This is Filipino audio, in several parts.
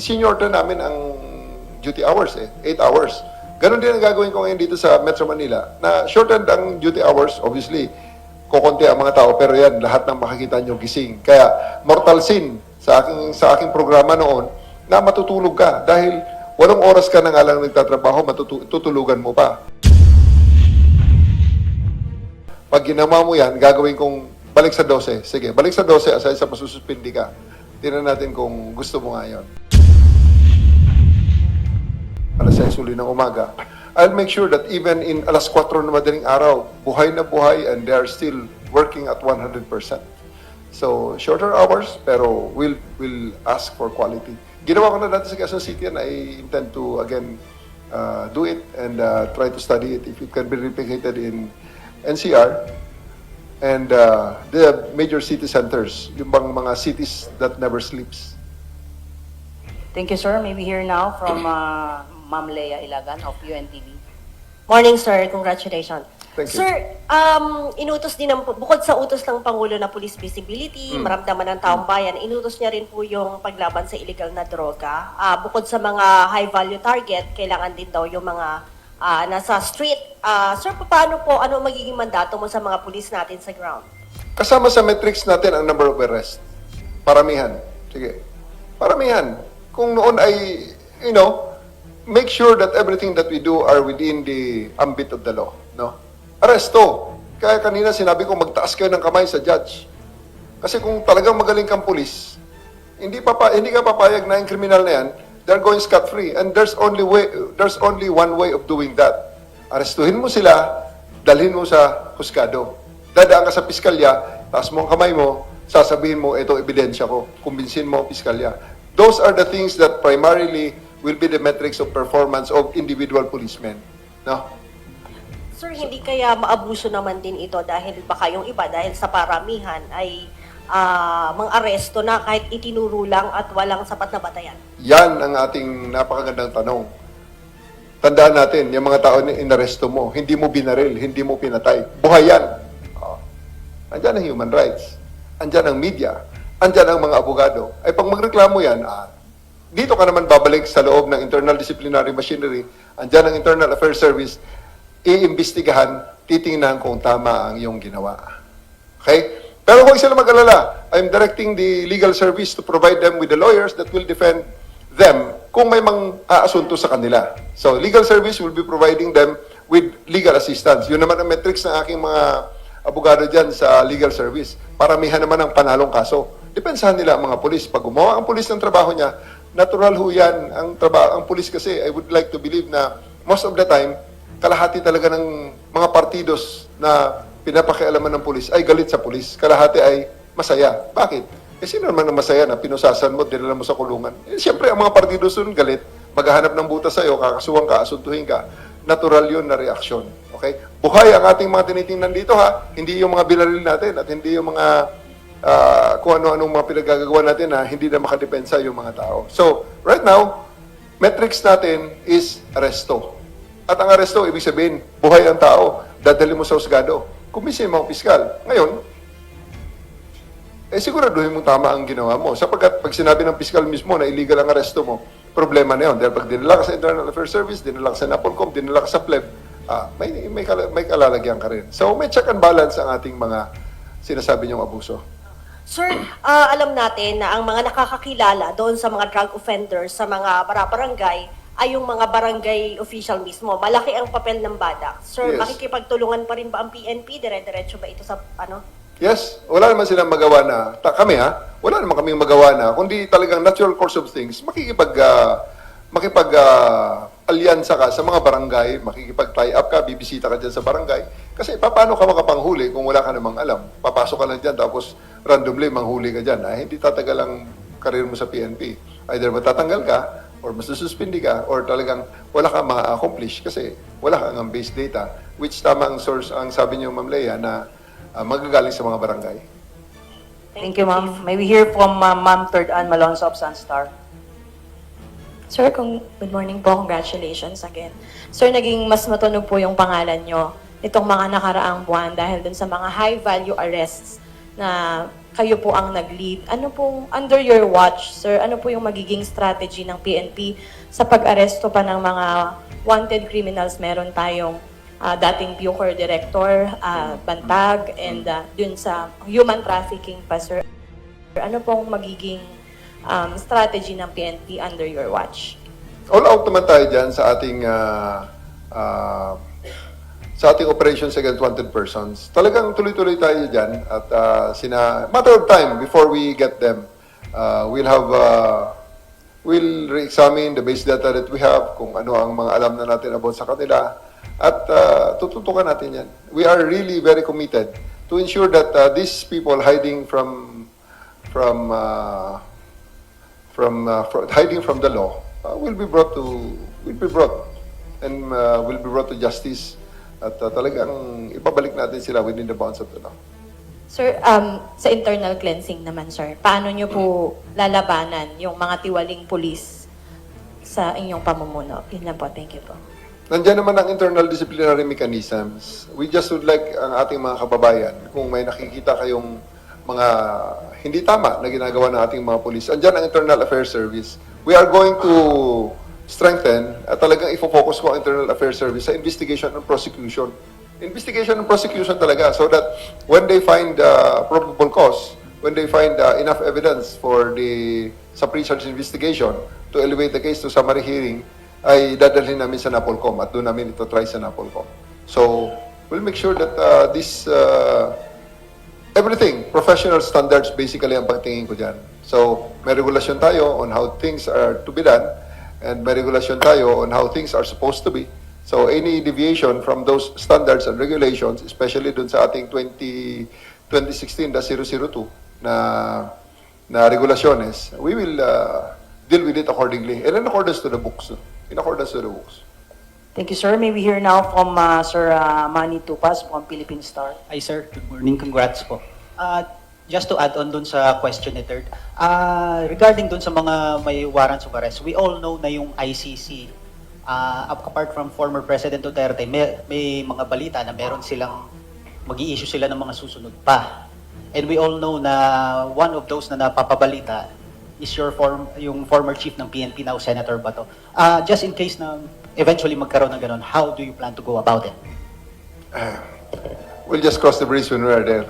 senior na namin ang duty hours 8 hours. Ganon din ang gagawin ko ngayon dito sa Metro Manila, na shortened ang duty hours, obviously, kukunti ang mga tao, pero yan, lahat ng makikita nyo gising. Kaya, mortal sin sa aking programa noon, na matutulog ka, dahil 8 oras ka na nga lang nagtatrabaho, tutulugan mo pa. Pag ginawa mo yan, gagawin kong balik sa 12. Sige, balik sa 12, aside sa masususpindi ka. Tingnan natin kung gusto mo nga yun. Alas 6 uli ng umaga. I'll make sure that even in alas 4 na madaling araw, buhay na buhay and they are still working at 100%. So, shorter hours, pero we'll ask for quality. Ginawa ko na dati sa Quezon City and I intend to, again, do it and try to study it if it can be replicated in NCR and the major city centers, yung bang mga cities that never sleeps. Thank you, sir. May we hear now from Ma'am Leia Ilagan of UNTV. Morning, sir. Congratulations. Thank you. Sir, inutos din bukod sa utos ng Pangulo na police visibility, maramdaman ng taong bayan, inutos niya rin po yung paglaban sa illegal na droga. Bukod sa mga high-value target, kailangan din daw yung mga nasa street. Sir, paano po, ano magiging mandato mo sa mga police natin sa ground? Kasama sa metrics natin ang number of arrest. Paramihan. Sige. Paramihan. Kung noon ay, make sure that everything that we do are within the ambit of the law. No? Aresto. Kaya kanina sinabi ko, magtaas kayo ng kamay sa judge. Kasi kung talagang magaling kang pulis, hindi ka papayag na yung criminal na yan, they're going scot-free. And there's only one way of doing that. Arestuhin mo sila, dalhin mo sa husgado. Dadaan ka sa piskalya, taas mo ang kamay mo, sasabihin mo, ito ebidensya ko. Kumbinsin mo, piskalya. Those are the things that primarily will be the metrics of performance of individual policemen. No? Sir, hindi kaya maabuso naman din ito dahil baka yung iba, dahil sa paramihan, ay mang-aresto na kahit itinuro lang at walang sapat na batayan? Yan ang ating napakagandang tanong. Tandaan natin, yung mga tao na inaresto mo, hindi mo binaril, hindi mo pinatay. Buhay yan. Andyan ang human rights. Andyan ang media. Andyan ang mga abogado. Ay pag magreklamo yan, dito ka naman babalik sa loob ng internal disciplinary machinery. Andyan ang Internal Affairs Service. Iimbestigahan, titingnan kung tama ang iyong ginawa. Okay? Pero huwag sila mag-alala. I'm directing the legal service to provide them with the lawyers that will defend them kung may mang-aasunto sa kanila. So, legal service will be providing them with legal assistance. Yun naman ang metrics ng aking mga abogado dyan sa legal service. Paramihan naman ang panalong kaso. Depensahan nila ang mga pulis. Pag gumawa ang pulis ng trabaho niya, natural ho yan. Ang pulis kasi, I would like to believe na most of the time, kalahati talaga ng mga partidos na pinapakialaman ng pulis ay galit sa pulis. Kalahati ay masaya. Bakit? Sino naman ang masaya na pinusasan mo, dinala mo sa kulungan? Siyempre, ang mga partidos doon galit, maghahanap ng butas sa'yo, kakasuhan ka, asuntuhin ka. Natural yun na reaksyon. Okay? Buhay ang ating mga tinitingnan dito, ha? Hindi yung mga binaril natin at hindi yung mga kung ano-anong mga pinagagagawa natin na hindi na makadepensa yung mga tao. So, right now, metrics natin is aresto. At ang aresto, ibig sabihin, buhay ang tao, dadali mo sa husgado. Kumbinsin mo ang piskal. Ngayon, siguraduhin mo tama ang ginawa mo. Sapagkat pag sinabi ng piskal mismo na illegal ang aresto mo, problema na yun. Dahil pag dinala ka sa Internal Affairs Service, dinala ka sa NAPOLCOM, dinala ka sa PLEB, may kalalagyan ka rin. So, may check and balance ang ating mga sinasabi niyong abuso. Sir, alam natin na ang mga nakakakilala doon sa mga drug offenders, sa mga barangay, ay yung mga barangay official mismo. Malaki ang papel ng BADAC. Sir, Yes. makikipagtulungan pa rin ba ang PNP? Dire-diretso ba ito sa Yes, wala naman silang magawa na, kami wala naman kaming magawa na, kundi talagang natural course of things, alyansa ka sa mga barangay, makikipag-tie up ka, bibisita ka dyan sa barangay. Kasi paano ka makapanghuli kung wala ka namang alam? Papasok ka lang dyan, tapos randomly manghuli ka dyan. Hindi tatagal ang karir mo sa PNP. Either matatanggal ka, or masususpindi ka, or talagang wala ka ma-accomplish kasi wala kang base data, which tamang source ang sabi niyo, Ma'am Leia, na magagaling sa mga barangay. Thank you, ma'am. May we hear from Ma'am Third Ann Malonzo of Sunstar. Sir, good morning po. Congratulations again. Sir, naging mas matunog po yung pangalan nyo nitong mga nakaraang buwan dahil dun sa mga high-value arrests na kayo po ang nag-lead. Ano pong, under your watch, sir, ano po yung magiging strategy ng PNP sa pag-aresto pa ng mga wanted criminals? Meron tayong dating Bucor Director, Bantag, and dun sa human trafficking pa, sir. Ano pong magiging strategy ng PNP under your watch? All out naman tayo dyan sa ating operations against wanted persons. Talagang tuloy-tuloy tayo dyan at matter of time before we get them, we'll re-examine the base data that we have, kung ano ang mga alam na natin about sa kanila, at tututukan natin yan. We are really very committed to ensure that these people hiding from hiding from the law will be brought to justice at talagang ipabalik natin sila within the bounds of the law. Sir, sa internal cleansing naman, sir, paano nyo po lalabanan yung mga tiwaling pulis sa inyong pamumuno? Yun lang po. Thank you po. Nandiyan naman ang internal disciplinary mechanisms. We just would like ang ating mga kababayan, kung may nakikita kayong mga hindi tama na ginagawa ng ating mga pulis, andyan ang Internal Affairs Service. We are going to strengthen at talagang ifo-focus ko ang Internal Affairs Service sa investigation and prosecution. Investigation and prosecution talaga, so that when they find probable cause, when they find enough evidence for sa pre-charge investigation to elevate the case to summary hearing, ay dadalhin namin sa NAPOLCOM at doon namin ito try sa NAPOLCOM. So, we'll make sure that everything, professional standards basically ang pagtingin ko dyan. So, may regulasyon tayo on how things are to be done and may regulasyon tayo on how things are supposed to be. So, any deviation from those standards and regulations, especially dun sa ating 2016-002 na regulasyones, we will deal with it accordingly and in accordance to the books. In accordance to the books. Thank you, sir. May we hear now from Sir Manny Tupas from Philippine Star. Hi sir, good morning, congrats po. Just to add on dun sa question ni Third, regarding dun sa mga may warrants of arrest, we all know na yung ICC, apart from former President Duterte, may mga balita na meron silang, mag-i-issue sila ng mga susunod pa. And we all know na one of those na napapabalita is yung former chief ng PNP now, Senator Bato. Just in case na eventually magkaroon ng ganun, how do you plan to go about it? We'll just cross the bridge when we are there.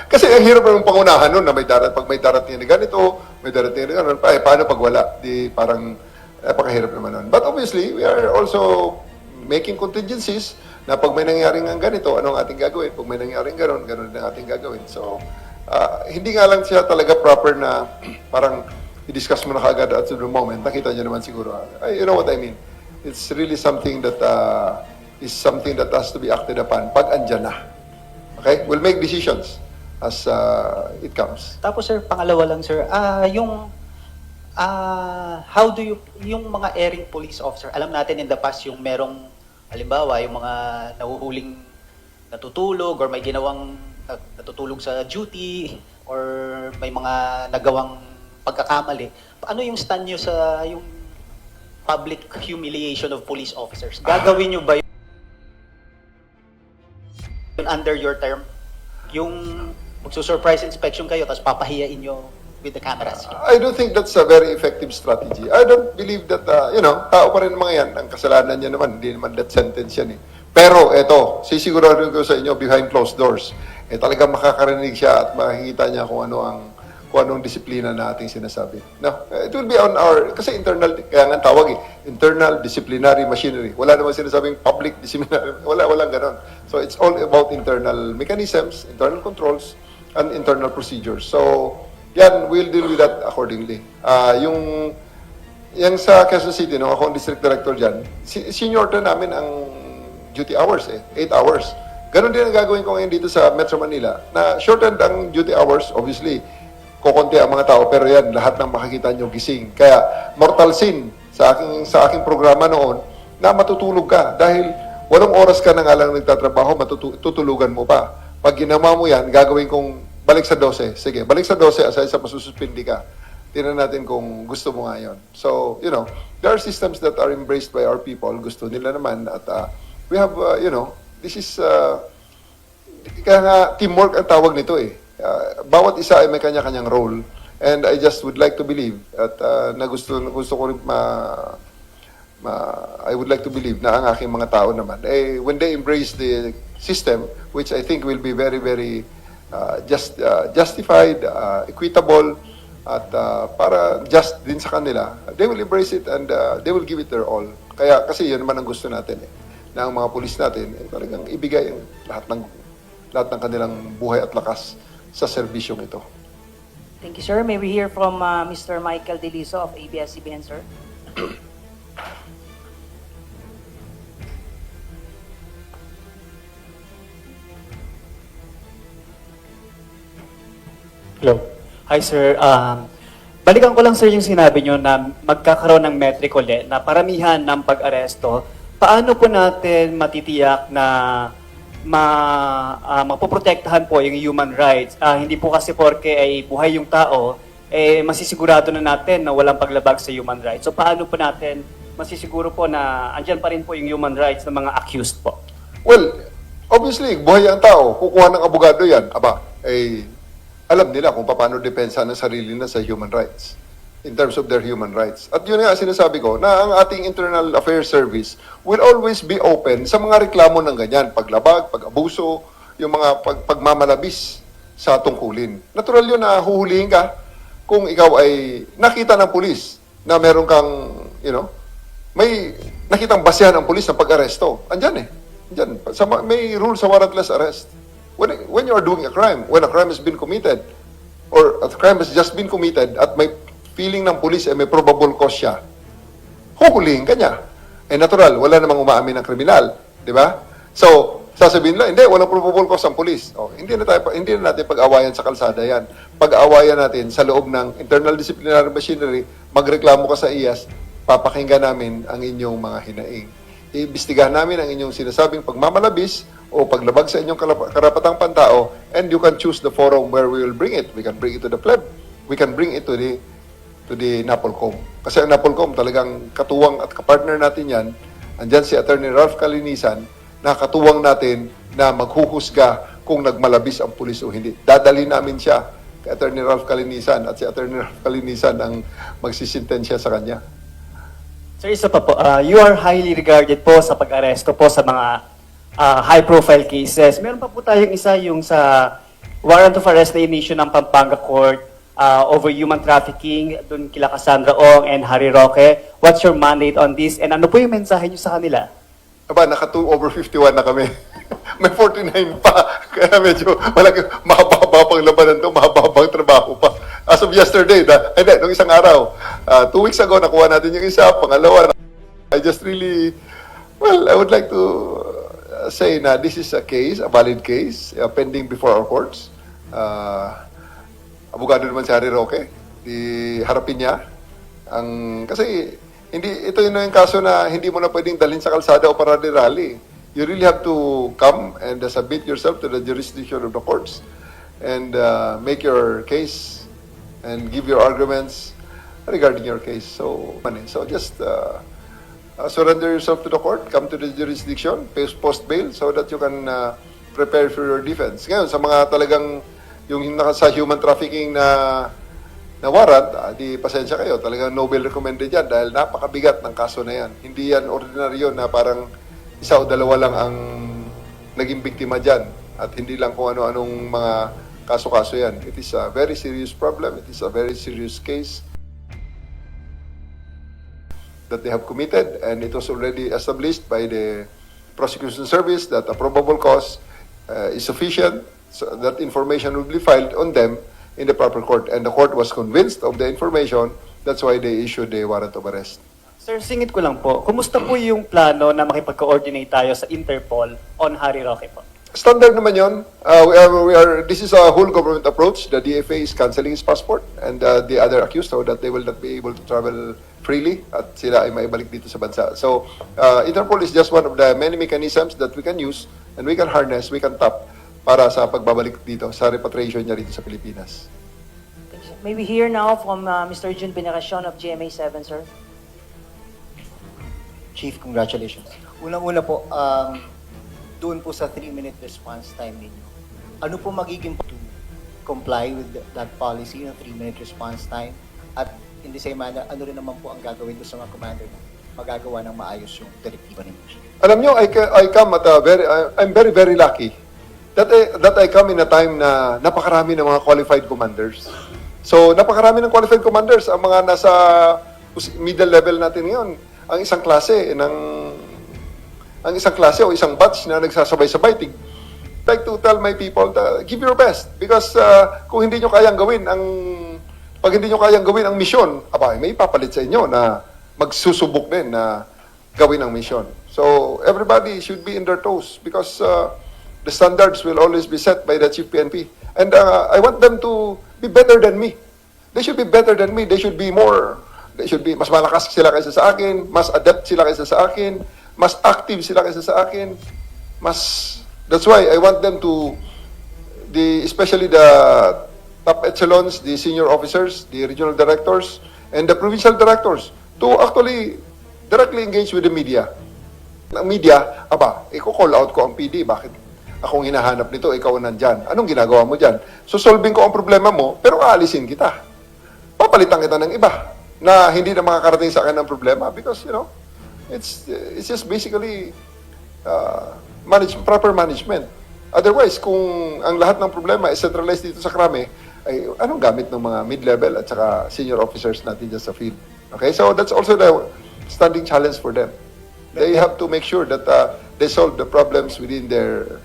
Kasi ang hirap ng pangunahan nun na pag may darating na ganito, may darating na ganun, paano pag wala? Di parang napakahirap naman nun. But obviously, we are also making contingencies na pag may nangyaring ang ganito, anong ating gagawin? Pag may nangyaring ganun ang ating gagawin. So, hindi nga lang siya talaga proper na parang i-discuss mo na kagad at the moment. Nakita niyo naman siguro. You know what I mean? It's really something that has to be acted upon pag andyan na. Okay? We'll make decisions as it comes. Tapos sir, pangalawa lang sir, how do you, yung mga erring police officer, alam natin in the past yung merong, halimbawa, yung mga nahuhuling natutulog or may ginawang natutulog sa duty or may mga nagawang pagkakamali. Paano yung stand nyo sa yung public humiliation of police officers? Gagawin nyo ba yun under your term? Yung magsusurprise inspection kayo tapos papahiyain nyo with the cameras? I don't think that's a very effective strategy. I don't believe that, tao pa rin mga yan. Ang kasalanan niya naman, hindi naman death sentence yan eh. Pero eto, sisiguraduhin ko sa inyo behind closed doors, talagang makakarinig siya at makikita niya kung anong disiplina na ating sinasabi. No, it will be on our, kasi internal, kaya nga tawag internal disciplinary machinery. Wala naman sinasabing public disciplinary, walang ganon. So it's all about internal mechanisms, internal controls, and internal procedures. So, yan, we'll deal with that accordingly. Yung sa Quezon City, ako ang district director dyan, senior na namin ang duty hours 8 hours. Ganon din ang gagawin ko ngayon dito sa Metro Manila, na shortened ang duty hours, obviously, kukunti ang mga tao, pero yan, lahat ng makikita nyo gising. Kaya, mortal sin sa aking programa noon, na matutulog ka. Dahil 8 oras ka na nga lang nagtatrabaho, tutulugan mo pa. Pag ginawa mo yan, gagawin kong balik sa 12. Sige, balik sa 12, aside sa masususpindi ka. Tingnan natin kung gusto mo nga yun. So, there are systems that are embraced by our people. Gusto nila naman. At we have, this is kaya nga teamwork ang tawag nito eh. Bawat isa ay may kanya-kanyang role. And I just would like to believe at na gusto ko rin I would like to believe na ang aking mga tao naman, when they embrace the system, which I think will be very, very justified, equitable, at para just din sa kanila, they will embrace it and they will give it their all. Kaya kasi yun naman ang gusto natin na ang mga pulis natin talagang ibigay ang lahat ng kanilang buhay at lakas sa serbisyong ito. Thank you, sir. May we hear from Mr. Michael Deliso of ABS-CBN, sir? Hello. Hi, sir. Balikan ko lang, sir, yung sinabi nyo na magkakaroon ng metric ulit na paramihan ng pag-aresto. Paano po natin matitiyak na mapoprotektahan po yung human rights? Hindi po kasi porke ay buhay yung tao, masisigurado na natin na walang paglabag sa human rights. So paano po natin masisiguro po na andyan pa rin po yung human rights ng mga accused po? Well, obviously, buhay ang tao. Kukuha ng abogado yan. Alam nila kung paano depensa ng sarili na sa human rights in terms of their human rights. At yun nga sinasabi ko na ang ating Internal Affairs Service will always be open sa mga reklamo ng ganyan, paglabag, pag-abuso, yung mga pagmamalabis sa tungkulin. Natural yun na huhulihin ka kung ikaw ay nakita ng pulis na meron kang, may nakitang basehan ng pulis ng pag-aresto. Andyan Andyan. May rule sa warrantless arrest. When you are doing a crime, when a crime has been committed, or a crime has just been committed at may feeling ng police may probable cause siya, huhulihin ka niya. Natural, wala namang umaamin ng kriminal. Di ba? So, sasabihin lang, hindi, walang probable cause ang police. Hindi na natin pag-awayan sa kalsada yan. Pag-awayan natin sa loob ng internal disciplinary machinery, magreklamo ka sa IAS, papakinggan namin ang inyong mga hinaing. Iimbestigahan namin ang inyong sinasabing pagmamalabis o paglabag sa inyong karapatang pantao, and you can choose the forum where we will bring it. We can bring it to the pleb. We can bring it to the NAPOLCOM. Kasi ang NAPOLCOM talagang katuwang at kapartner natin yan. Andyan si Attorney Ralph Calinisan na katuwang natin na maghuhusga kung nagmalabis ang pulis o hindi. Dadalhin namin siya kay Attorney Ralph Calinisan at si Attorney Ralph Calinisan ang magsisintensya sa kanya. Sir, isa pa po, you are highly regarded po sa pag-aresto po sa mga high-profile cases. Meron pa po tayong isa yung sa warrant of arrest na inisyu ng Pampanga Court over human trafficking dun kila Cassandra Ong and Harry Roque. What's your mandate on this? And ano po yung mensahe nyo sa kanila? Over 51 na kami. May 49 pa. Kaya medyo mahaba pang labanan to, mahaba pang trabaho pa. As of yesterday, nung isang araw, 2 weeks ago, nakuha natin yung isa, pangalawa. I just really, I would like to say na this is a case, a valid case, pending before our courts. Abogado naman si Harry Roque. Harapin niya. Kasi ito yun yung kaso na hindi mo na pwedeng dalhin sa kalsada o parade rally. You really have to come and submit yourself to the jurisdiction of the courts and make your case and give your arguments regarding your case. So just surrender yourself to the court, come to the jurisdiction, post bail so that you can prepare for your defense. Ngayon, sa mga talagang yung sa human trafficking na warrant, di pasensya kayo, talagang Nobel recommended yan dahil napakabigat ng kaso na yan. Hindi yan ordinaryo na parang isa o dalawa lang ang naging biktima dyan at hindi lang kung ano-anong mga kaso-kaso yan. It is a very serious problem. It is a very serious case that they have committed, and it was already established by the prosecution service that a probable cause is sufficient, so that information will be filed on them in the proper court. And the court was convinced of the information, that's why they issued the warrant of arrest. Sir, singit ko lang po, kumusta po yung plano na makipag-coordinate tayo sa Interpol on Harry Roque po? Standard naman yun. This is a whole government approach. The DFA is canceling his passport and the other accused so that they will not be able to travel freely at sila ay maibalik dito sa bansa. So, Interpol is just one of the many mechanisms that we can use and we can harness, we can tap para sa pagbabalik dito, sa repatriation niya dito sa Pilipinas. Thank you. May we hear now from Mr. Jun Veneracion of GMA7, sir? Chief, congratulations. Unang-una po, doon po sa 3-minute response time ninyo. ano po magiging to comply with that policy ng 3-minute response time? At in the same manner, ano rin naman po ang gagawin doon sa mga commander na magagawa ng maayos yung direktiba ninyo? Alam nyo, I come at a I'm very, very lucky that I come in a time na napakarami ng mga qualified commanders. So, napakarami ng qualified commanders ang mga nasa middle level natin ngayon. Ang isang klase o isang batch na nagsasabay-sabay. Like to tell my people, give your best. Because kung hindi nyo kayang gawin pag hindi nyo kayang gawin ang misyon, may papalit sa inyo na magsusubok din na gawin ang misyon. So, everybody should be in their toes because the standards will always be set by the Chief PNP. And I want them to be better than me. They should be better than me. They should be mas malakas sila kaysa sa akin, mas adept sila kaysa sa akin, mas active sila kaysa sa akin, that's why I want them to, especially the top echelons, the senior officers, the regional directors, and the provincial directors, to actually directly engage with the media. Ang media, i-call out ko ang PD, bakit akong hinahanap nito, ikaw nandyan. Anong ginagawa mo dyan? So, solving ko ang problema mo, pero aalisin kita. Papalitan kita ng iba na hindi na makakarating sa akin ng problema because, it's just basically proper management. Otherwise, kung ang lahat ng problema is centralized dito sa Krame, ay anong gamit ng mga mid-level at saka senior officers natin dyan sa field? Okay, so that's also the standing challenge for them. They have to make sure that they solve the problems within their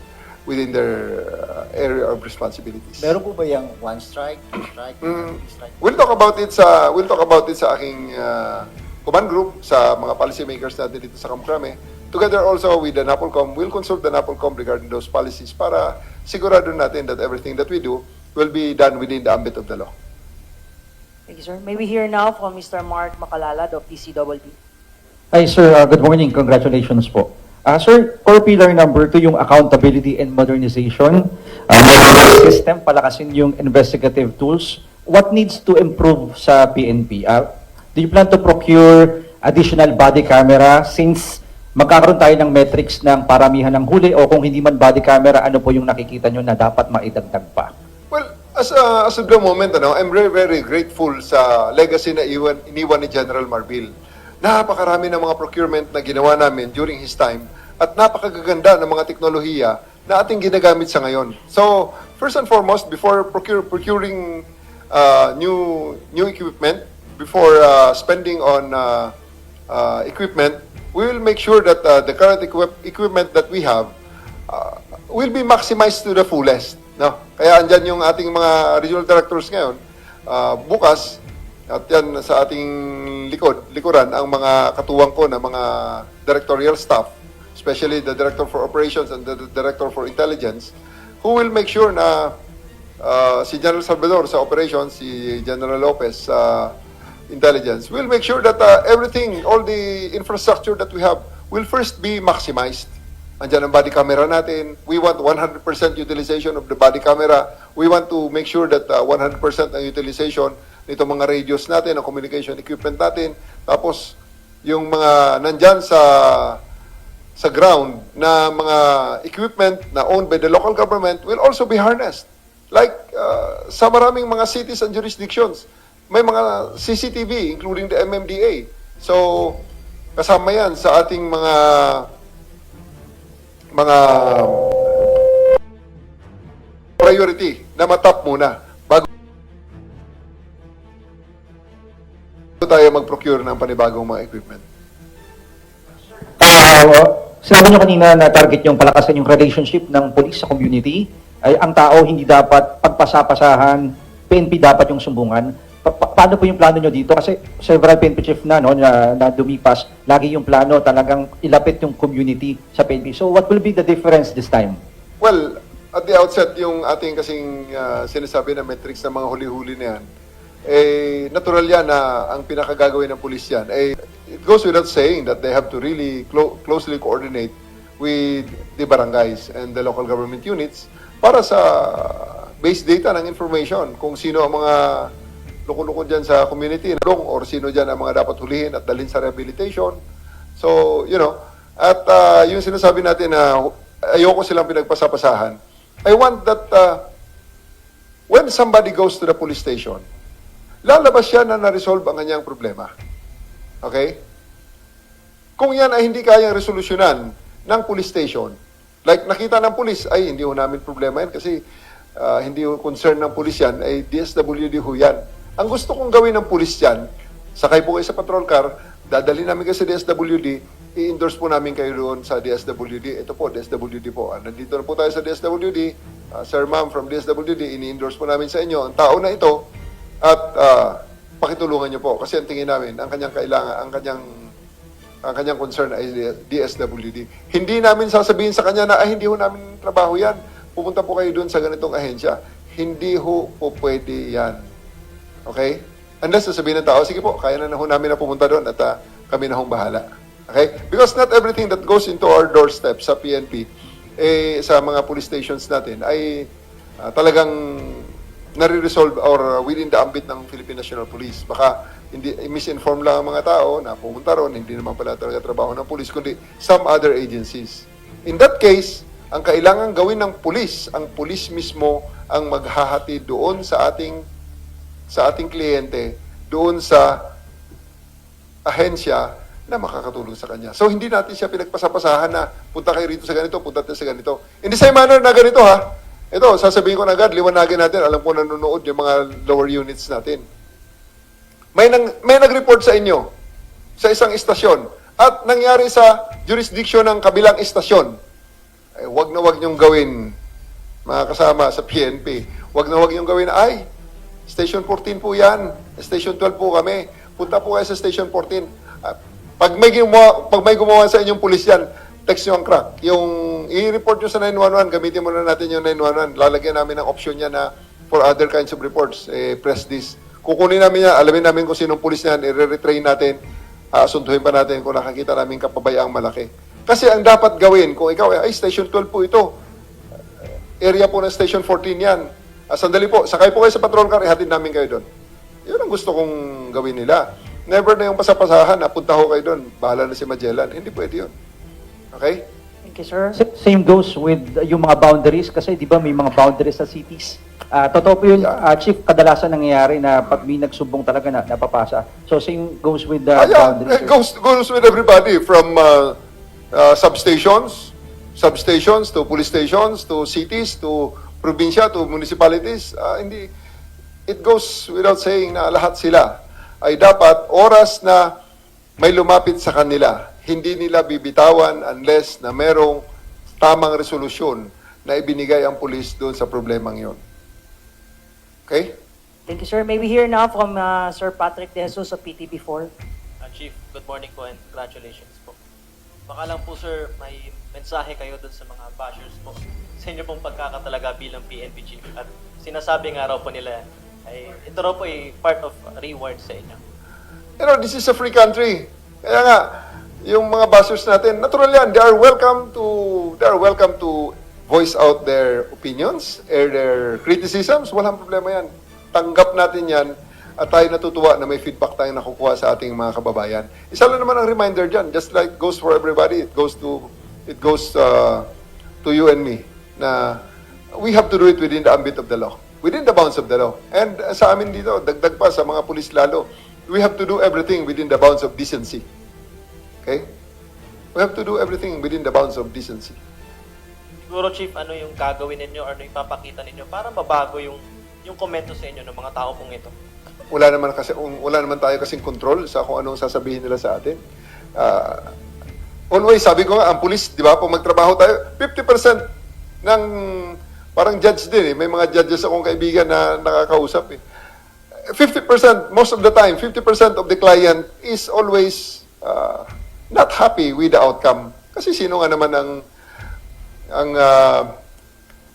area of responsibilities. Meron po ba yung 1 strike, 2 strike, 3 strike? We'll talk about it sa aking command group, sa mga policy makers natin dito sa Camp Crame. Together also with the NAPOLCOM, we'll consult the NAPOLCOM regarding those policies para sigurado natin that everything that we do will be done within the ambit of the law. Thank you, sir. May we hear now from Mr. Mark Macalalad of DCWB. Hi sir, good morning. Congratulations po. Sir, core pillar number 2 yung accountability and modernization. System, palakasin yung investigative tools. What needs to improve sa PNP? Do you plan to procure additional body camera since magkakaroon tayo ng metrics ng paramihan ng huli o kung hindi man body camera, ano po yung nakikita nyo na dapat maidagdag pa? Well, as of the moment, I'm very, very grateful sa legacy na iniwan ni General Marbil. Napakarami ng mga procurement na ginawa namin during his time at napakagaganda ng mga teknolohiya na ating ginagamit sa ngayon. So, first and foremost, before procuring new equipment, before spending on equipment, we will make sure that the current equipment that we have will be maximized to the fullest. No? Kaya andyan yung ating mga regional directors ngayon, bukas, at yan sa ating likuran, ang mga katuwang ko na mga directorial staff, especially the Director for Operations and the Director for Intelligence, who will make sure na si General Salvador sa Operations, si General Lopez sa Intelligence, will make sure that everything, all the infrastructure that we have will first be maximized. Andyan ang body camera natin. We want 100% utilization of the body camera. We want to make sure that 100% ang utilization nito mga radios natin, ang communication equipment natin. Tapos, yung mga nandyan sa ground na mga equipment na owned by the local government will also be harnessed. Like sa maraming mga cities and jurisdictions, may mga CCTV, including the MMDA. So, kasama yan sa ating mga priority na matap muna bago tayo mag-procure ng panibagong mga equipment. Sinabi nyo kanina na target yung palakasan yung relationship ng police sa community. Ay, ang tao hindi dapat pagpasa-pasahan, PNP dapat yung sumbungan. Paano po yung plano nyo dito? Kasi several PNP chief na dumipas, lagi yung plano talagang ilapit yung community sa PNP. So what will be the difference this time? Well, at the outset, yung ating kasing sinasabi na metrics ng mga huli-huli na yan, natural yan na ang pinakagagawin ng pulis yan. It goes without saying that they have to really closely coordinate with the barangays and the local government units para sa base data ng information kung sino ang mga loko-loko dyan sa community or sino dyan ang mga dapat hulihin at dalhin sa rehabilitation. So, at yung sinasabi natin na ayoko silang pinagpasapasahan, I want that when somebody goes to the police station, lalabas siya na na-resolve ang kanyang problema. Okay? Kung yan ay hindi kayang resolusyonan ng police station, like nakita ng police, ay hindi ho namin problema yan kasi hindi ho concern ng police yan, ay DSWD ho yan. Ang gusto kong gawin ng police yan, sakay po kayo sa patrol car, dadali namin kayo sa DSWD, i-endorse po namin kayo doon sa DSWD. Ito po, DSWD po. Nandito na po tayo sa DSWD. Sir, ma'am, from DSWD, ini-endorse po namin sa inyo ang tao na ito at pakitulungan niyo po. Kasi ang tingin namin, ang kanyang kailangan, ang kanyang concern ay DSWD. Hindi namin sasabihin sa kanya na, hindi ho namin trabaho yan. Pupunta po kayo doon sa ganitong ahensya. Hindi ho po pwede yan. Okay? Unless sasabihin ng tao, sige po, kaya na ho namin na pumunta doon at kami na hong bahala. Okay? Because not everything that goes into our doorstep sa PNP, sa mga police stations natin, ay talagang nare-resolve or within the ambit ng Philippine National Police. Baka hindi misinform lang ang mga tao na pumunta ron, hindi naman pala talaga trabaho ng police, kundi some other agencies. In that case, ang kailangan gawin ng police, ang police mismo ang maghahati doon sa ating kliyente, doon sa ahensya na makakatulong sa kanya. So, hindi natin siya pinagpasapasahan na punta kayo rito sa ganito, punta tayo sa ganito. In the same manner na ganito ha, ito, sasabihin ko na agad, liwanagin natin, alam ko nanonood yung mga lower units natin. May nag-report sa inyo sa isang istasyon at nangyari sa jurisdiction ng kabilang istasyon. Eh, wag na wag niyong gawin, mga kasama sa PNP. Wag na wag niyong gawin, ay, Station 14 po yan. Station 12 po kami. Punta po kayo sa Station 14. Pag may gumawa sa inyong pulis yan, text nyo ang crack. Yung i-report nyo sa 911, gamitin muna natin yung 911. Lalagyan namin ng option yan na for other kinds of reports, press this. Kukunin namin yan, alamin namin kung sinong pulis yan, i-retrain natin, asuntuhin pa natin kung nakakita namin kapabayaang malaki. Kasi ang dapat gawin, kung ikaw ay Station 12 po ito, area po ng Station 14 yan. Sandali po, sakay po kayo sa patrol car, ihatid namin kayo doon. Yun ang gusto kong gawin nila. Never na yung pasapasahan na punta ho kayo doon, bahala na si Magellan. Hindi pwede yun. Okay? Thank you, sir. Same goes with yung mga boundaries kasi di ba may mga boundaries sa cities. Totoo po yun, Chief, kadalasan nangyayari na pag may nagsubong talaga na napapasa. So same goes with the boundaries. It goes with everybody from substations to police stations, to cities, to probinsya, to municipalities. It goes without saying na lahat sila ay dapat oras na may lumapit sa kanila, hindi nila bibitawan unless na merong tamang resolusyon na ibinigay ang pulis doon sa problemang yon. Okay? Thank you, sir. May we hear now from Sir Patrick De Jesus of PTB4. Chief, good morning po and congratulations po. Baka lang po sir, may mensahe kayo dun sa mga bashers po sa inyo pong pagkakatalaga bilang PNP chief at sinasabi nga raw po nila ay ito raw po ay part of reward sa inyo. You know, this is a free country. Kaya nga, yung mga bashers natin, natural yan, they are welcome to voice out their opinions, air their criticisms, walang problema yan. Tanggap natin yan at tayo natutuwa na may feedback tayong nakukuha sa ating mga kababayan. Isa lang naman ang reminder dyan, just like goes for everybody, it goes to you and me, na we have to do it within the ambit of the law, within the bounds of the law. And sa amin dito, dagdag pa sa mga pulis lalo, we have to do everything within the bounds of decency. Okay? We have to do everything within the bounds of decency. Siguro chief, ano yung gagawin ninyo or ano yung papakita ninyo para mabago yung komento sa inyo ng mga tao pong ito? Wala naman tayo kasing control sa kung anong sasabihin nila sa atin. Always, sabi ko nga, ang pulis, di ba, pag magtrabaho tayo, 50% ng, parang judge din eh. May mga judges akong kaibigan na nakakausap eh. 50%, most of the time, 50% of the client is always not happy with the outcome. Kasi sino nga naman ang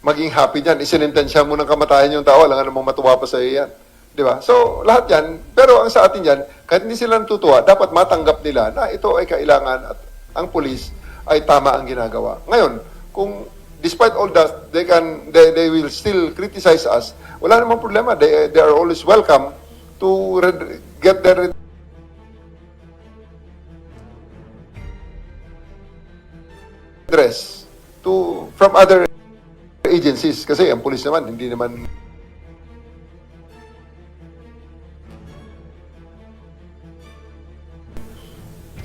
maging happy dyan? Isinintensya mo ng kamatayan yung tao, alam nga namang matuwa pa sa iyo yan. Di ba? So, lahat yan. Pero ang sa atin yan, kahit hindi sila natutuwa, dapat matanggap nila na ito ay kailangan at ang pulis ay tama ang ginagawa. Ngayon, kung despite all that, they will still criticize us, wala namang problema. They are always welcome to get their redress from other agencies. Kasi ang police naman, hindi naman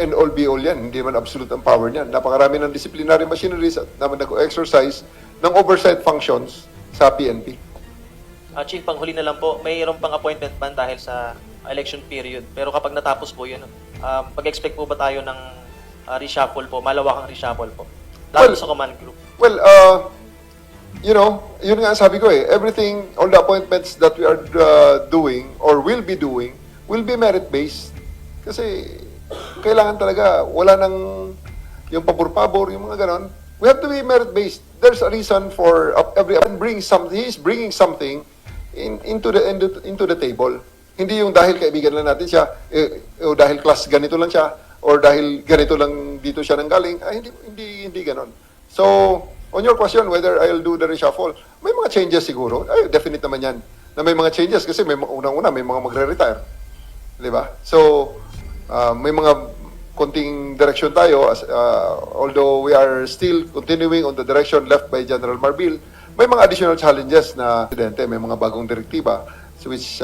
and all be all yan. Hindi naman absolute ang power niyan. Napakarami ng disciplinary machineries na nag-exercise ng oversight functions sa PNP. Chief, panghuli na lang po, mayroon pang appointment ban dahil sa election period. Pero kapag natapos po yun, pag-expect po ba tayo ng reshuffle po, malawakang reshuffle po? Lalo Well, sa command group. Well, you know, yun nga ang sabi ko eh. Everything, all the appointments that we are doing or will be doing will be merit-based. Kasi kailangan talaga, wala nang yung pabor-pabor, yung mga ganon. We have to be merit-based. There's a reason for everyone he's bringing something into the table. Hindi yung dahil kaibigan lang natin siya, o dahil class ganito lang siya, or dahil ganito lang dito siya nanggaling. Hindi ganon. So, on your question whether I'll do the reshuffle, may mga changes siguro. Ay, definite naman yan. Na may mga changes kasi may unang-una, may mga magre-retire. Di ba? So, may mga konting direction tayo, although we are still continuing on the direction left by General Marbil, may mga additional challenges na presidente, may mga bagong direktiba, which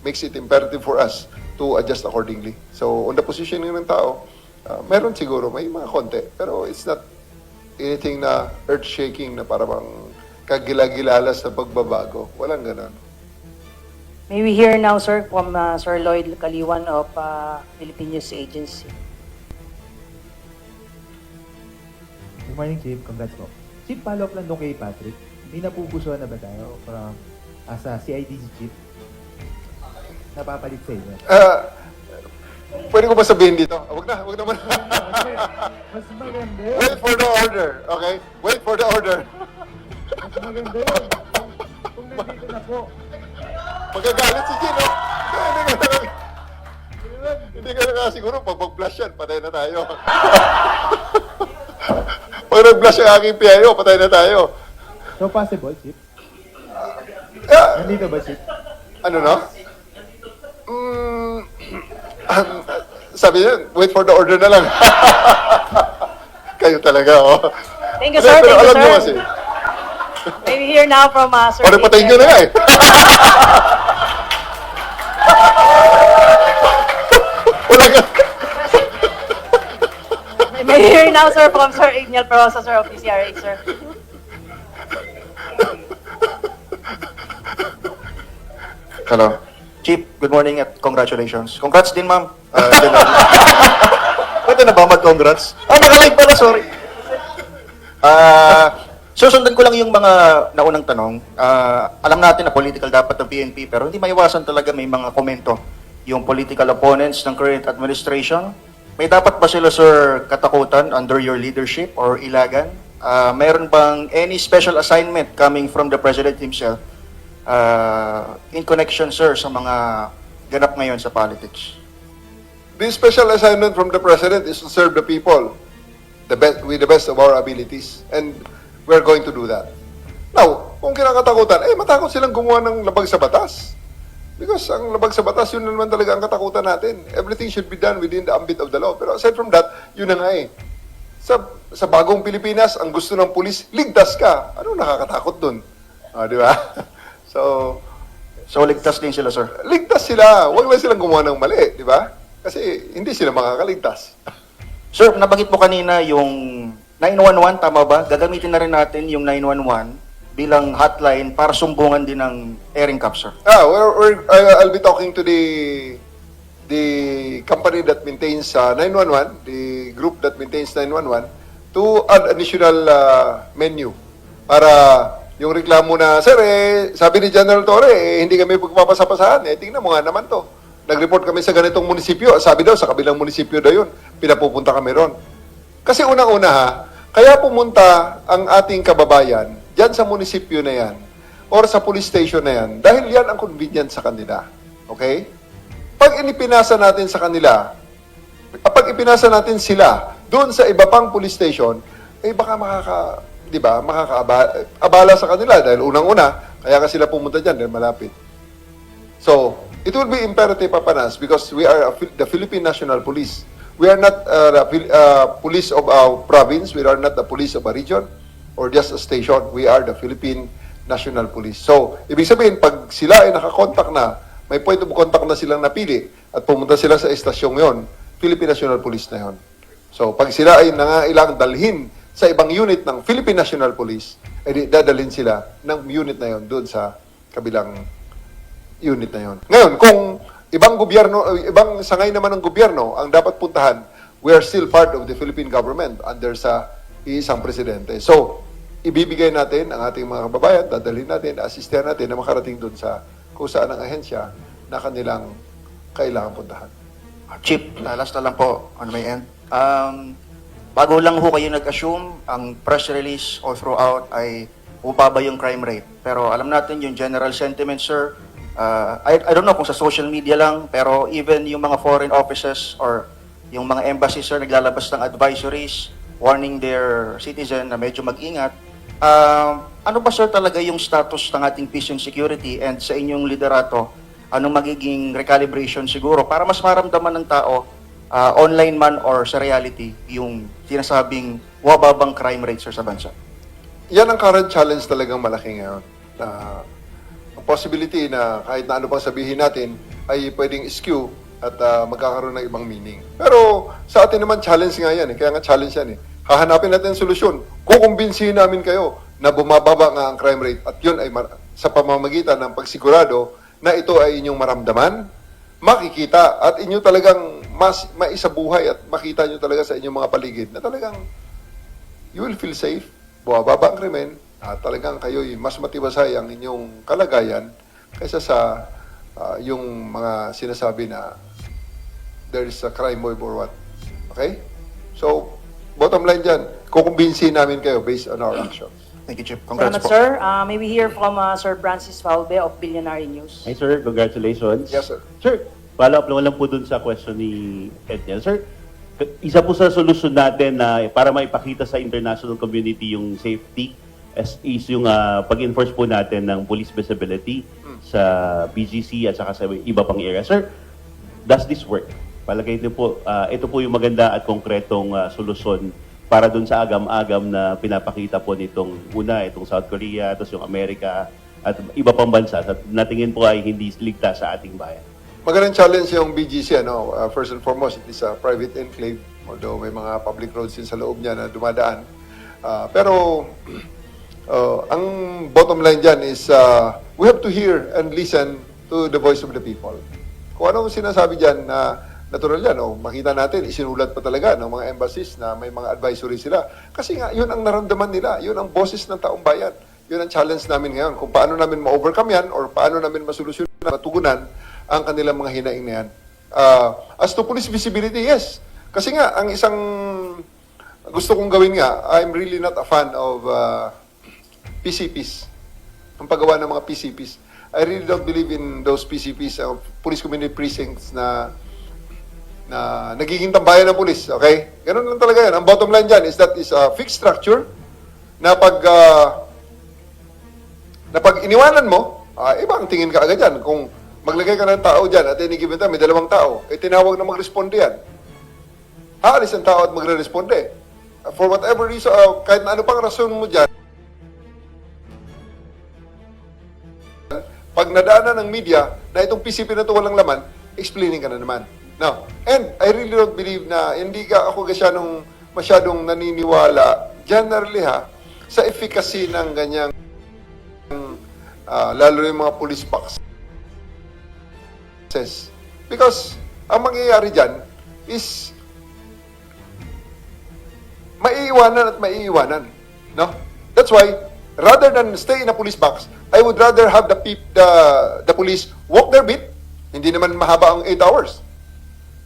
makes it imperative for us to adjust accordingly. So, on the positioning ng tao, meron siguro, may mga konti, pero it's not anything na earth-shaking na parang kagila-gilalas na pagbabago. Walang ganon. May we hear now, sir, from Sir Lloyd Kaliwan of Philippine News Agency. Good morning, Chief. Congrats po. Chief, follow-up lang doon kay Patrick. May napupusuan na ba tayo from as a CIDG Chief? Napapalit sa inyo. Pwede ko ba sabihin dito? Wag na muna. Mas maganda. Wait for the order, okay? Wait for the order. Mas maganda yun. Kung nandito na po. Magagalit si Gino. Hindi ka na siguro, pag mag-flash yan, patay na tayo. Pag nag-flash ang aking PIO, patay na tayo. So possible, Chief? Nandito ba, Chief? Ano no? Sabi niya, wait for the order na lang. Kayo talaga, oh. Thank you, sir. Pero Thank you, alam niyo sir. kasi. May we hear now from Sir Pare patayin nyo na nga eh. Wala ka. May we hear now, sir, from Sir Ignal Perosa, sir, of PCRA, sir. Hello. Chief, good morning at congratulations. Congrats din, ma'am. Pwede na ba mag-congrats? Naka-live pala, sorry. Susundan ko lang yung mga naunang tanong. Alam natin na political dapat ng PNP, pero hindi maiwasan talaga may mga komento yung political opponents ng current administration. May dapat ba sila, sir, katakutan under your leadership or ilagan? Meron bang any special assignment coming from the President himself in connection, sir, sa mga ganap ngayon sa politics? The special assignment from the President is to serve the people with the best of our abilities. And we're going to do that. Now, kung kinakatakutan, matakot silang gumawa ng labag sa batas. Because ang labag sa batas, yun naman talaga ang katakutan natin. Everything should be done within the ambit of the law. Pero aside from that, yun na nga eh. Sa bagong Pilipinas, ang gusto ng pulis, ligtas ka. Ano nakakatakot dun? Di ba? So, ligtas din sila, sir. Ligtas sila. Huwag lang silang gumawa ng mali, di ba? Kasi hindi sila makakaligtas. Sir, nabanggit mo kanina yung 911, tama ba? Gagamitin na rin natin yung 911 bilang hotline para sumbungan din ng airing cap, sir. I'll be talking to the company that maintains 911, the group that maintains 911, to add additional menu para yung reklamo na, sir, sabi ni General Torre, hindi kami pagpapasapasahan. Tingnan mo nga naman to. Nag-report kami sa ganitong munisipyo. Sabi daw, sa kabilang munisipyo daw yun. Pinapupunta kami ron. Kasi unang-una ha, kaya pumunta ang ating kababayan dyan sa munisipyo na yan or sa police station na yan dahil yan ang convenient sa kanila. Okay? Pag inipinasa natin sa kanila, pag ipinasa natin sila doon sa iba pang police station, baka makakaabala sa kanila dahil unang-una, kaya ka sila pumunta dyan dahil malapit. So, it will be imperative upon us because we are the Philippine National Police. We are not the police of our province. We are not the police of a region. or just a station. We are the Philippine National Police. So, ibig sabihin, pag sila ay nakakontak na, may point of contact na silang napili at pumunta sila sa estasyong yon, Philippine National Police na yon. So, pag sila ay nangailang dalhin sa ibang unit ng Philippine National Police, ay dadalhin sila ng unit na yon doon sa kabilang unit na yon. Ngayon, kung ibang gobyerno, ibang sangay naman ng gobyerno ang dapat puntahan, we are still part of the Philippine government under sa iisang presidente. So, ibibigay natin ang ating mga kababayan, dadalhin natin, asistihan natin na makarating doon sa kung saan ang ahensya na kanilang kailangan puntahan. Chief, last na lang po on my end. Bago lang ho kayo nag-assume, ang press release all throughout ay bumaba yung crime rate. Pero alam natin yung general sentiment, sir. I don't know kung sa social media lang, pero even yung mga foreign offices or yung mga embassies, sir, naglalabas ng advisories warning their citizen na medyo mag-ingat. Ano ba, sir, talaga yung status ng ating peace and security, and sa inyong liderato, anong magiging recalibration siguro para mas maramdaman ng tao, online man or sa reality, yung sinasabing wababang crime rate, sir, sa bansa? Yan ang current challenge talagang malaki ngayon. Ang possibility na kahit na ano pang sabihin natin ay pwedeng skew at magkakaroon ng ibang meaning. Pero sa atin naman challenge nga yan. Kaya nga challenge yan. Hahanapin natin solusyon. Kukumbinsihin namin kayo na bumababa nga ang crime rate at yun ay sa pamamagitan ng pagsigurado na ito ay inyong maramdaman, makikita at inyo talagang mas maisabuhay at makita nyo talaga sa inyong mga paligid na talagang you will feel safe, bumababa ang krimen, at talagang kayo'y mas matibasay ang inyong kalagayan kaysa sa yung mga sinasabi na there is a crime wave or what. Okay? So, bottom line dyan, kukumbinsihin namin kayo based on our actions. Thank you, Chief. Salamat, Congrats po. sir. May we hear from Sir Francis Falbe of Billionaire News. Hi sir, congratulations. Yes, sir. Sir, follow up lang po dun sa question ni Edniel. Sir, isa po sa solusyon natin na para maipakita sa international community yung safety is yung pag-enforce po natin ng police visibility sa BGC at saka sa iba pang area. Sir, does this work? Palagay din po, ito po yung maganda at konkretong solusyon para dun sa agam-agam na pinapakita po nitong itong South Korea, tapos yung Amerika at iba pang bansa at natingin po ay hindi ligtas sa ating bayan. Magandang challenge yung BGC. First and foremost, it is a private enclave, although may mga public roads din sa loob niya na dumadaan. Pero ang bottom line dyan is we have to hear and listen to the voice of the people. Kung anong sinasabi dyan na natural yan, makita natin, isinulat pa talaga ng mga embassies na may mga advisory sila. Kasi nga, yun ang naramdaman nila. Yun ang boses ng taong bayan. Yun ang challenge namin ngayon. Kung paano namin ma-overcome yan or paano namin masolusyonan, matugunan ang kanilang mga hinaing na yan. As to police visibility, yes. Kasi nga, ang isang gusto kong gawin nga, I'm really not a fan of PCPs. Ang paggawa ng mga PCPs. I really don't believe in those PCPs, police community precincts na nagiging tambayan ng pulis. Okay? Ganun lang talaga yan. Ang bottom line dyan is that is a fixed structure na pag iniwanan mo, ibang tingin ka agad yan. Kung maglagay ka ng tao dyan at any given time, may 2 tao, tinawag na mag-responde yan. Aalis ang tao at magre-responde. For whatever reason, kahit na ano pang rason mo dyan, pag nadaanan ng media na itong PCP na ito walang laman, explaining ka na naman. Now, and I really don't believe na hindi ka ako masyadong naniniwala, generally sa efficacy ng ganyang lalo yung mga police boxes. Because ang mangyayari dyan is maiiwanan at maiiwanan. No? That's why, rather than stay in a police box, I would rather have the police walk their beat. Hindi naman mahaba ang 8 hours.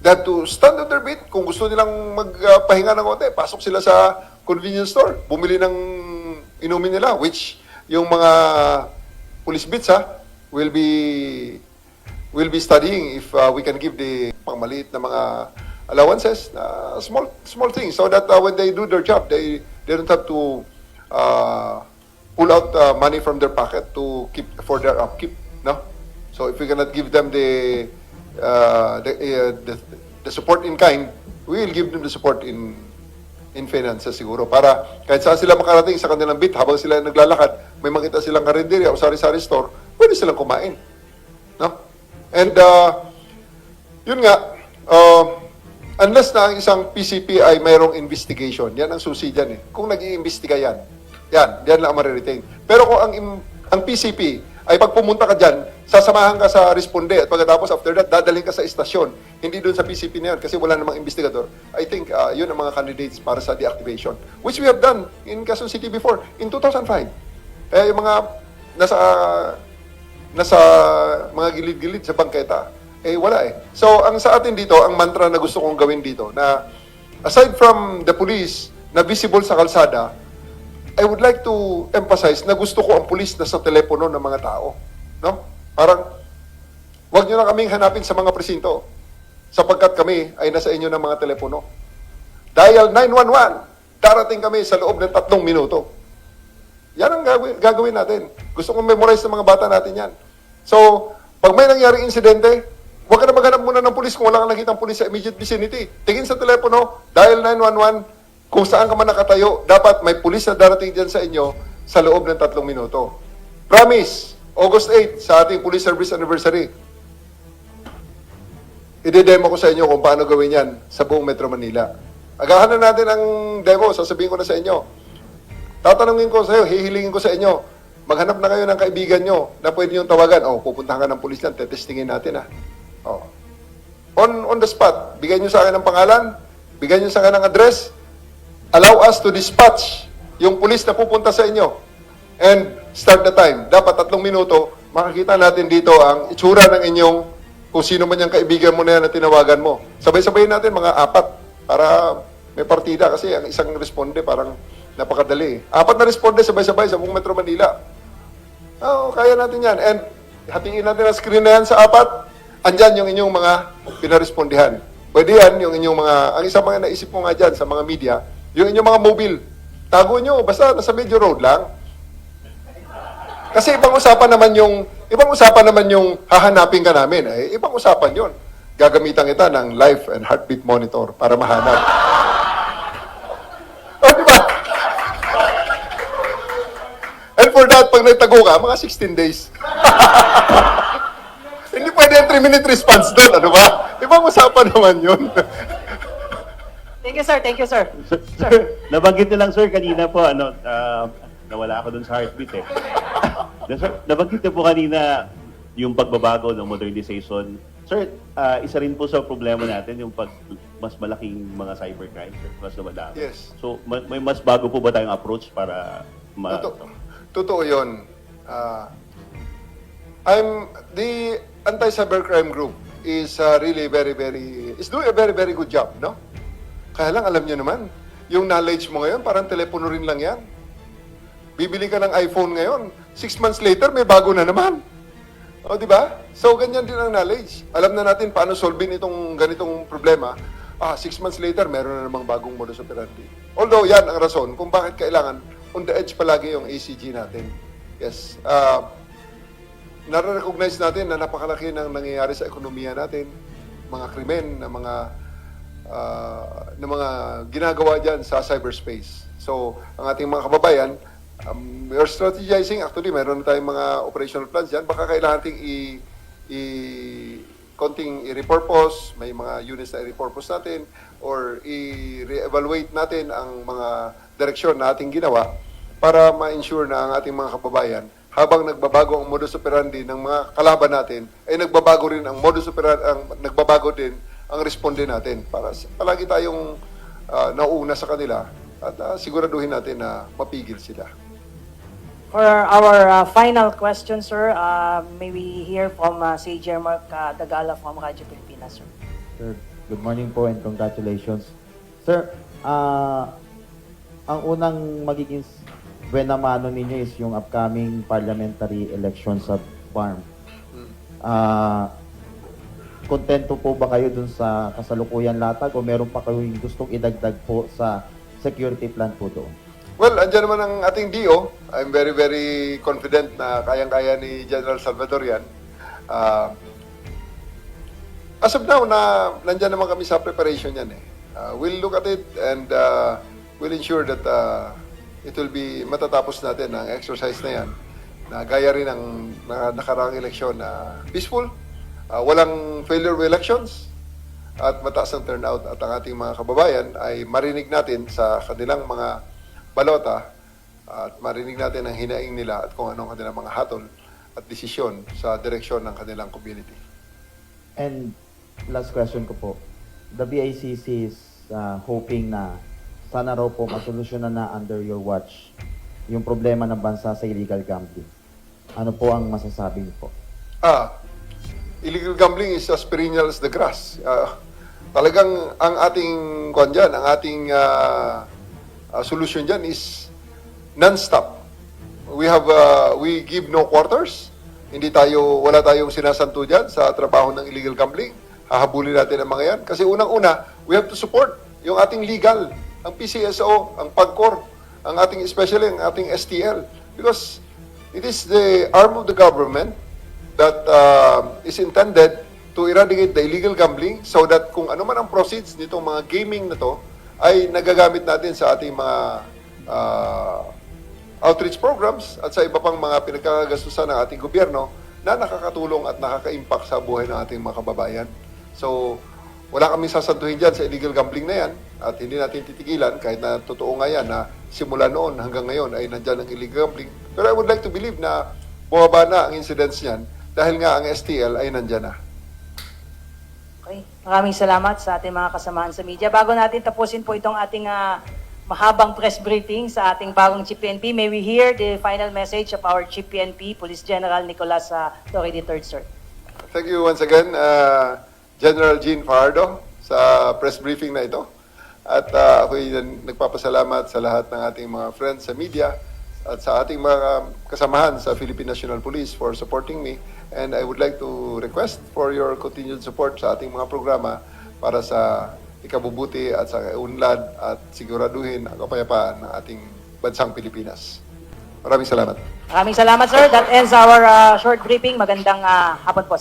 They have to stand on their beat. Kung gusto nilang magpahinga ng konti, pasok sila sa convenience store. Bumili ng inumin nila, which yung mga police beats will be studying if we can give the pangmaliit na mga allowances, small things, so that when they do their job, they don't have to pull out money from their pocket to keep for their upkeep. No, so if we cannot give them the support in kind, we will give them the support in in finances siguro. Para kahit saan sila makarating sa kanilang bit, habang sila naglalakad, may makita silang karinderya o sari-sari store, pwede silang kumain. No? And yun nga, unless na ang isang PCP ay mayroong investigation, yan ang susi dyan eh. Kung nag-iimbestiga yan, yan lang ang mariretain. Pero kung ang PCP ay pag pumunta ka dyan, sasamahan ka sa responde at pagkatapos after that, dadaling ka sa istasyon. Hindi doon sa PCP na yun kasi wala namang investigador. I think yun ang mga candidates para sa deactivation. Which we have done in Quezon City before, in 2005. Eh, yung mga nasa mga gilid-gilid sa bangketa, eh wala eh. So, ang sa atin dito, ang mantra na gusto kong gawin dito, na aside from the police na visible sa kalsada, I would like to emphasize na gusto ko ang pulis na sa telepono ng mga tao. No? Parang, wag nyo na kaming hanapin sa mga presinto sapagkat kami ay nasa inyo ng mga telepono. Dial 911, darating kami sa loob ng 3 minuto. Yan ang gagawin natin. Gusto kong memorize ng mga bata natin yan. So, pag may nangyaring insidente, huwag ka na maghanap muna ng pulis kung wala kang nakitang pulis sa immediate vicinity. Tingin sa telepono, dial 911, kung saan ka man nakatayo, dapat may pulis na darating dyan sa inyo sa loob ng 3 minuto. Promise, August 8, sa ating Police Service Anniversary, i-demo ko sa inyo kung paano gawin yan sa buong Metro Manila. Agahan na natin ang demo, sasabihin ko na sa inyo. Tatanungin ko sa iyo, hihilingin ko sa inyo, maghanap na kayo ng kaibigan nyo na pwede nyo tawagan. Pupuntahan ka ng pulis yan, tetestingin natin On the spot, bigyan nyo sa akin ng pangalan, bigyan nyo sa akin ng address, allow us to dispatch yung pulis na pupunta sa inyo. And start the time. Dapat 3 minuto, makikita natin dito ang itsura ng inyong, kung sino man yung kaibigan mo na yan na tinawagan mo. Sabay-sabayin natin mga 4 para may partida kasi ang isang responde parang napakadali. 4 na responde sabay-sabay sa buong Metro Manila. Kaya natin yan. And hatiin natin ang screen na yan sa 4. Andyan yung inyong mga pinarespondihan. Pwede yan, yung inyong mga, ang isang mga naisip mo nga dyan sa mga media, yung inyong mga mobile. Tago nyo, basta nasa medyo road lang. Kasi ibang usapan naman yung hahanapin ka namin. Ibang usapan yun. Gagamitan kita ng life and heartbeat monitor para mahanap. Diba? And for that, pag nagtago ka, mga 16 days. Hindi pwede yung 3-minute response doon, ano ba? Ibang usapan naman yun. Thank you, sir. Thank you, sir. Sir, nabanggit niyo lang sir kanina po, nawala ako dun sa heartbeat eh. Sir, nabanggit niyo po kanina yung pagbabago ng modernization. Sir, isa rin po sa problema natin yung mas malaking mga cybercrime, sir, mas dumadami. Yes. So, may mas bago po ba tayong approach para Totoo yun. The anti-cybercrime group is really is doing a very, very good job, no? Kaya lang, alam niyo naman, yung knowledge mo ngayon, parang telepono rin lang yan. Bibili ka ng iPhone ngayon, 6 months later, may bago na naman. Di ba? So, ganyan din ang knowledge. Alam na natin paano solvein itong ganitong problema. 6 months later, meron na namang bagong modus operandi. Although, yan ang rason kung bakit kailangan on the edge palagi yung ACG natin. Yes. Nare-recognize natin na napakalaki ng nangyayari sa ekonomiya natin, mga krimen, na mga ginagawa dyan sa cyberspace. So, ang ating mga kababayan, we are strategizing. Actually, meron na tayong mga operational plans dyan. Baka kailangan nating konting i-repurpose, may mga units na i-repurpose natin, or i-re-evaluate natin ang mga direksyon na ating ginawa para ma-ensure na ang ating mga kababayan, habang nagbabago ang modus operandi ng mga kalaban natin, ay nagbabago rin ang modus operandi, nagbabago din ang responde natin para palagi tayong nauna sa kanila at siguraduhin natin na mapigil sila. For our final question, sir, may we hear from si Jermark Dagala from Radyo Pilipinas, sir. Sir, good morning po and congratulations. Sir, ang unang magiging buena mano ninyo is yung upcoming parliamentary election sa farm. Kontento po ba kayo dun sa kasalukuyan latag o meron pa kayong gustong idagdag po sa security plan po doon? Well, andyan naman ang ating DO. I'm very, very confident na kayang-kaya ni General Salvador yan. As of now, nandyan naman kami sa preparation yan eh. We'll look at it and we'll ensure that it will be matatapos natin ang exercise na yan na gaya rin ng nakaraang eleksyon na peaceful, walang failure of elections, at mataas ang turnout, at ang ating mga kababayan ay marinig natin sa kanilang mga balota at marinig natin ang hinaing nila at kung anong kanilang mga hatol at desisyon sa direksyon ng kanilang community. And last question ko po. The BICC is hoping na sana raw po masolusyonan na under your watch yung problema ng bansa sa illegal gambling. Ano po ang masasabi niyo po? Illegal gambling is as perennial as the grass. Talagang ang ating kwan dyan, ang ating solution dyan is non-stop. We give no quarters. Wala tayong sinasanto dyan sa trabaho ng illegal gambling. Hahabulin natin ang mga yan. Kasi unang-una, we have to support yung ating legal, ang PCSO, ang PAGCOR, especially ang ating STL. Because it is the arm of the government that is intended to eradicate the illegal gambling so that kung ano man ang proceeds nitong mga gaming na to ay nagagamit natin sa ating mga outreach programs at sa iba pang mga pinagkakagastusan ng ating gobyerno na nakakatulong at nakaka-impact sa buhay ng ating mga kababayan. So, wala kaming sasantuhin dyan sa illegal gambling na yan at hindi natin titigilan kahit na totoo nga yan na simula noon hanggang ngayon ay nandyan ang illegal gambling. Pero I would like to believe na bumaba na ang incidents niyan dahil nga ang STL ay nandyan na. Okay. Maraming salamat sa ating mga kasamahan sa media. Bago natin tapusin po itong ating mahabang press briefing sa ating bagong Chief PNP, may we hear the final message of our Chief PNP, Police General Nicolas Torre III, sir. Thank you once again, General Jean Fajardo, sa press briefing na ito. At ako'y nagpapasalamat sa lahat ng ating mga friends sa media at sa ating mga kasamahan sa Philippine National Police for supporting me. And I would like to request for your continued support sa ating mga programa para sa ikabubuti at sa unlad at siguraduhin ang kapayapaan ng ating bansang Pilipinas. Maraming salamat. Maraming salamat, sir. That ends our short briefing. Magandang hapon po sa